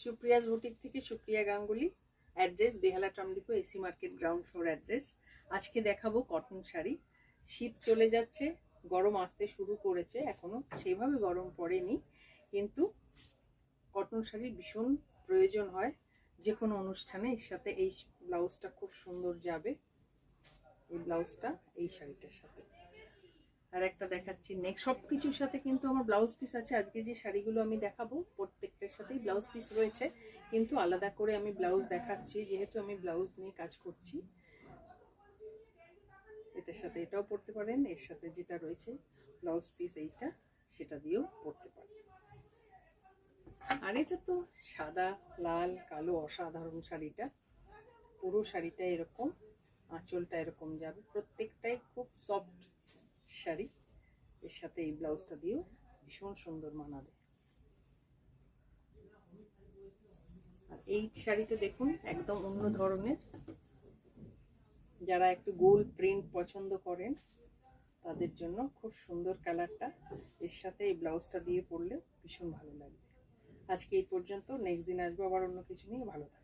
Supriya's boutique থেকে Supriya Ganguly. Address Behala tram depot, AC market, ground floor address. আজকে দেখাবো কটন শাড়ি। শীত চলে যাচ্ছে, গরম আসতে শুরু করেছে, এখনো সেভাবে গরম পড়েনি, কিন্তু কটন শাড়ির ভীষণ প্রয়োজন হয় যে কোনো অনুষ্ঠানে। এর সাথে এই ব্লাউজটা খুব সুন্দর যাবে, এই ব্লাউজটা এই শাড়িটার সাথে। আর একটা দেখাচ্ছি নেক্সট, সব কিছুর সাথে কিন্তু আমার ব্লাউজ পিস আছে। আজকে যে শাড়িগুলো আমি দেখাবো প্রত্যেকটার সাথেই ব্লাউজ পিস রয়েছে, কিন্তু আলাদা করে আমি ব্লাউজ দেখাচ্ছি যেহেতু আমি ব্লাউজ নিয়ে কাজ করছি। এটার সাথে এটাও পরতে পারেন, এর সাথে যেটা রয়েছে ব্লাউজ পিস এইটা, সেটা দিয়েও পরতে পারেন। আর এটা তো সাদা লাল কালো অসাধারণ শাড়িটা, পুরো শাড়িটা এরকম, আঁচলটা এরকম যাবে, প্রত্যেকটাই খুব সফট শাড়ি। এর সাথে এই ব্লাউজটা দিয়েও ভীষণ সুন্দর মানাবে। আর এই শাড়িটা দেখুন একদম অন্য ধরনের, যারা একটু গোল্ড প্রিন্ট পছন্দ করেন তাদের জন্য খুব সুন্দর কালারটা। এর সাথে এই ব্লাউজটা দিয়ে পরলে ভীষণ ভালো লাগবে। আজকে এই পর্যন্ত, নেক্সট দিন আসবো আবার অন্য কিছু নিয়ে। ভালো থাকবে।